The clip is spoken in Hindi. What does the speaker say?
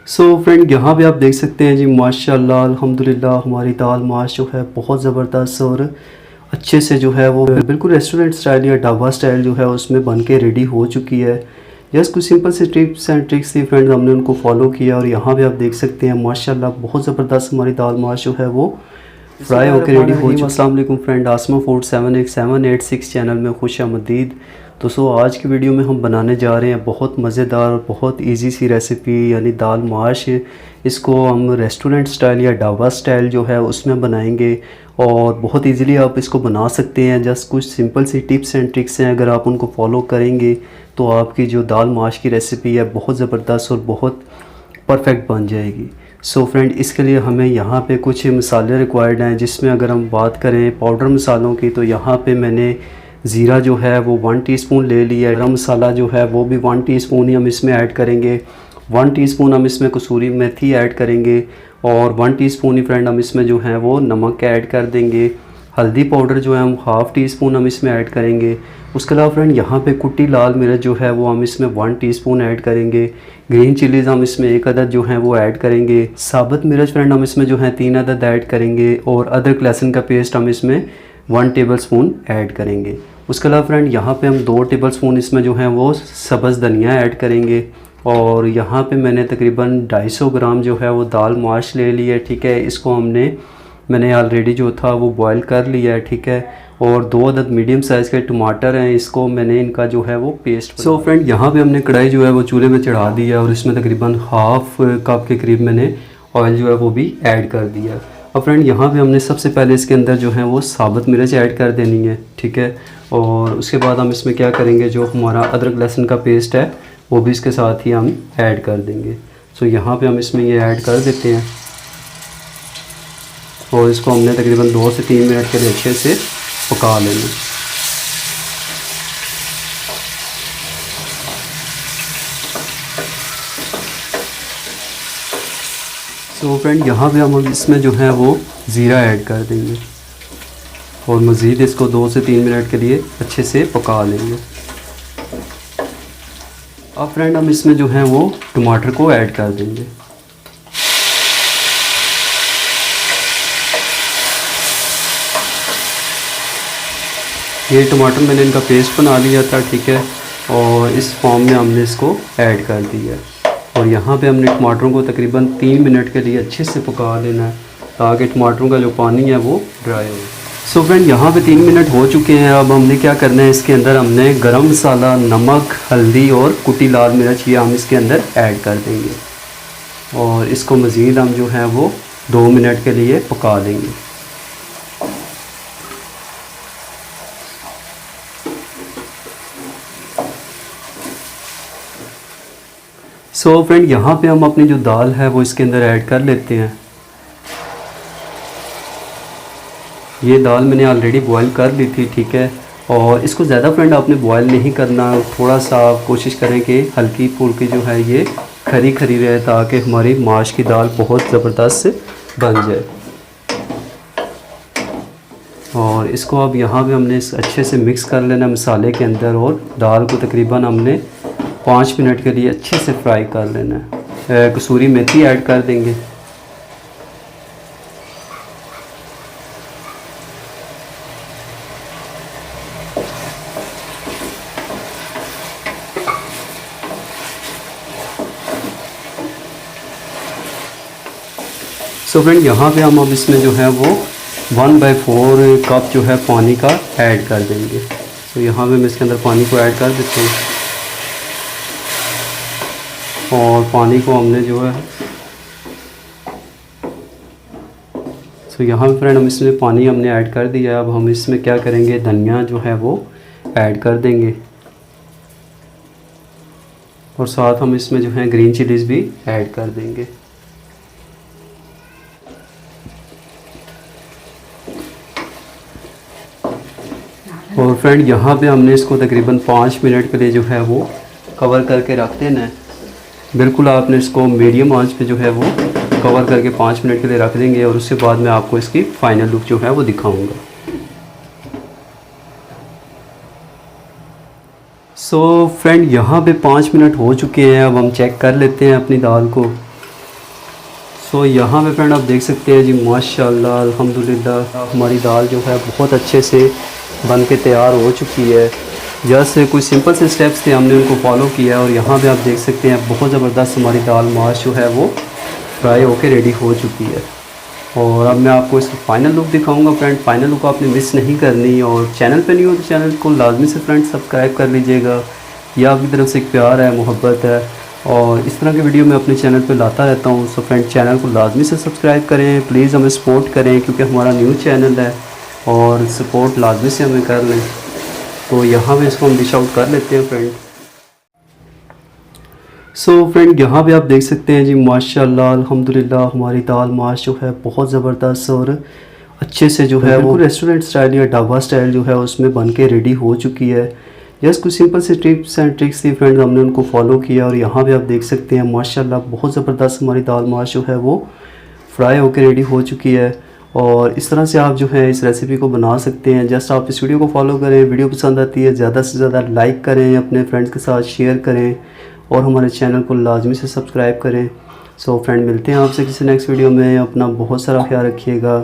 सो फ्रेंड यहाँ पे आप देख सकते हैं जी, माशाल्लाह अल्हम्दुलिल्लाह हमारी दाल माश जो है बहुत ज़बरदस्त और अच्छे से जो है वो बिल्कुल रेस्टोरेंट स्टाइल या ढाबा स्टाइल जो है उसमें बन के रेडी हो चुकी है। जस्ट कुछ सिंपल से टिप्स एंड ट्रिक्स थी फ्रेंड, हमने उनको फॉलो किया और यहाँ पे आप देख सकते हैं माशाल्लाह बहुत ज़बरदस्त हमारी दाल माश जो है वो फ्राई होकर रेडी हो चुकी है। अस्सलाम वालेकुम फ्रेंड, आसमा फूड 78786 चैनल में खुश आमदीद। दोस्तों आज की वीडियो में हम बनाने जा रहे हैं बहुत मज़ेदार और बहुत इजी सी रेसिपी, यानी दाल माश। इसको हम रेस्टोरेंट स्टाइल या ढाबा स्टाइल जो है उसमें बनाएंगे और बहुत इजीली आप इसको बना सकते हैं। जस्ट कुछ सिंपल सी टिप्स एंड ट्रिक्स हैं, अगर आप उनको फॉलो करेंगे तो आपकी जो दाल माश की रेसिपी है बहुत ज़बरदस्त और बहुत परफेक्ट बन जाएगी। सो फ्रेंड, इसके लिए हमें यहाँ पे कुछ मसाले रिक्वायर्ड हैं, जिसमें अगर हम बात करें पाउडर मसालों की तो यहाँ पे मैंने ज़ीरा जो है वो 1 टीस्पून ले लिया है। गरम मसाला जो है वो भी 1 टीस्पून ही हम इसमें ऐड करेंगे। 1 टीस्पून हम इसमें कसूरी मेथी ऐड करेंगे और 1 टीस्पून ही फ्रेंड हम इसमें जो है वो नमक ऐड कर देंगे। हल्दी पाउडर जो है हम हाफ़ टीस्पून हम इसमें ऐड करेंगे। उसके अलावा फ्रेंड यहाँ पे कुटी लाल मिर्च जो है वो हम इसमें 1 टीस्पून ऐड करेंगे। ग्रीन चिलीज़ हम इसमें 1 अदद जो है वो ऐड करेंगे। साबुत मिर्च फ्रेंड हम इसमें जो है 3 अदद ऐड करेंगे और अदरक लहसुन का पेस्ट हम इसमें 1 टेबलस्पून ऐड करेंगे। उसके अलावा फ्रेंड यहाँ पे हम 2 टेबलस्पून इसमें जो है वो सब्ज़ धनिया ऐड करेंगे और यहाँ पे मैंने तकरीबन 250 ग्राम जो है वो दाल माश ले ली है। ठीक है, इसको मैंने ऑलरेडी जो था वो बॉयल कर लिया है। ठीक है, और 2 अदद मीडियम साइज़ के टमाटर हैं, इसको मैंने इनका जो है वो पेस्ट। सो फ्रेंड यहाँ पे हमने कढ़ाई जो है वो चूल्हे पे चढ़ा दी है और इसमें तकरीबन हाफ़ कप के करीब मैंने ऑयल जो है वो भी ऐड कर दिया। अब फ्रेंड यहाँ पे हमने सबसे पहले इसके अंदर जो है वो साबुत मिर्च ऐड कर देनी है। ठीक है, और उसके बाद हम इसमें क्या करेंगे, जो हमारा अदरक लहसुन का पेस्ट है वो भी इसके साथ ही हम ऐड कर देंगे। सो यहाँ पे हम इसमें ये ऐड कर देते हैं और इसको हमने तकरीबन 2 से 3 मिनट के लिए अच्छे से पका लेना। सो फ्रेंड यहाँ पे हम इसमें जो है वो ज़ीरा ऐड कर देंगे और मज़ीद इसको 2 से 3 मिनट के लिए अच्छे से पका लेंगे। अब फ्रेंड हम इसमें जो है वो टमाटर को ऐड कर देंगे। ये टमाटर मैंने इनका पेस्ट बना लिया था। ठीक है, और इस फॉर्म में हमने इसको ऐड कर दिया और यहाँ पे हमने टमाटरों को तकरीबन 3 मिनट के लिए अच्छे से पका लेना है ताकि टमाटरों का जो पानी है वो ड्राई हो। सो फ्रेंड यहाँ पे 3 मिनट हो चुके हैं। अब हमने क्या करना है, इसके अंदर हमने गरम मसाला, नमक, हल्दी और कुटी लाल मिर्च ये हम इसके अंदर ऐड कर देंगे और इसको मज़ीद हम जो है वो 2 मिनट के लिए पका लेंगे। सो फ्रेंड यहाँ पे हम अपनी जो दाल है वो इसके अंदर ऐड कर लेते हैं। ये दाल मैंने ऑलरेडी बॉईल कर ली थी। ठीक है, और इसको ज़्यादा फ्रेंड आपने बॉईल नहीं करना, थोड़ा सा आप कोशिश करें कि हल्की फुल्की जो है ये खरी खरी रहे ताकि हमारी माश की दाल बहुत ज़बरदस्त बन जाए। और इसको अब यहाँ पे हमने अच्छे से मिक्स कर लेना मसाले के अंदर और दाल को तकरीबन हमने 5 मिनट के लिए अच्छे से फ्राई कर लेना है। कसूरी मेथी ऐड कर देंगे। सो फ्रेंड यहाँ पे हम अब इसमें जो है वो 1/4 कप जो है पानी का ऐड कर देंगे। तो यहाँ पे मैं इसके अंदर पानी को ऐड कर देता हूँ और पानी को हमने जो है यहाँ पे फ्रेंड हम इसमें पानी हमने ऐड कर दिया। अब हम इसमें क्या करेंगे, धनिया जो है वो ऐड कर देंगे और साथ हम इसमें जो है ग्रीन चिलीज़ भी ऐड कर देंगे। और फ्रेंड यहाँ पे हमने इसको तकरीबन 5 मिनट के लिए जो है वो कवर करके रख देना है। बिल्कुल आपने इसको मीडियम आंच पे जो है वो कवर करके 5 मिनट के लिए रख देंगे और उसके बाद मैं आपको इसकी फ़ाइनल लुक जो है वो दिखाऊंगा। सो फ्रेंड यहाँ पे 5 मिनट हो चुके हैं। अब हम चेक कर लेते हैं अपनी दाल को। सो यहाँ पे फ्रेंड आप देख सकते हैं जी माशाल्लाह अल्हम्दुलिल्लाह हमारी दाल जो है बहुत अच्छे से बन के तैयार हो चुकी है। जस्ट कुछ सिंपल से स्टेप्स थे, हमने उनको फॉलो किया है और यहाँ पे आप देख सकते हैं बहुत ज़बरदस्त हमारी दाल माश जो है वो फ्राई होके रेडी हो चुकी है। और अब मैं आपको इसका फाइनल लुक दिखाऊंगा फ्रेंड। फाइनल लुक आपने मिस नहीं करनी, और चैनल पे नहीं हो तो चैनल को लाजमी से फ्रेंड सब्सक्राइब कर लीजिएगा। यह आपकी तरफ से एक प्यार है, मोहब्बत है, और इस तरह की वीडियो मैं अपने चैनल पे लाता रहता हूँ। सो फ्रेंड चैनल को लाजमी से सब्सक्राइब करें, प्लीज़ हमें सपोर्ट करें क्योंकि हमारा न्यू चैनल है और सपोर्ट लाजमी से हमें कर लें। तो यहाँ पे इसको हम डिश आउट कर लेते हैं फ्रेंड। सो फ्रेंड यहाँ पे आप देख सकते हैं जी माशाल्लाह अल्हम्दुलिल्लाह हमारी दाल माश जो है बहुत ज़बरदस्त और अच्छे से जो है वो रेस्टोरेंट स्टाइल या ढाबा स्टाइल जो है उसमें बन के रेडी हो चुकी है। जस्ट कुछ सिंपल से टिप्स एंड ट्रिक्स थी फ्रेंड, हमने उनको फॉलो किया और यहाँ पे आप देख सकते हैं माशाल्लाह बहुत ज़बरदस्त हमारी दाल माश जो है वो फ्राई होकर रेडी हो चुकी है। और इस तरह से आप जो है इस रेसिपी को बना सकते हैं। जस्ट आप इस वीडियो को फॉलो करें, वीडियो पसंद आती है ज़्यादा से ज़्यादा लाइक करें, अपने फ्रेंड्स के साथ शेयर करें और हमारे चैनल को लाजमी से सब्सक्राइब करें। सो फ्रेंड मिलते हैं आपसे किसी नेक्स्ट वीडियो में, अपना बहुत सारा ख्याल रखिएगा।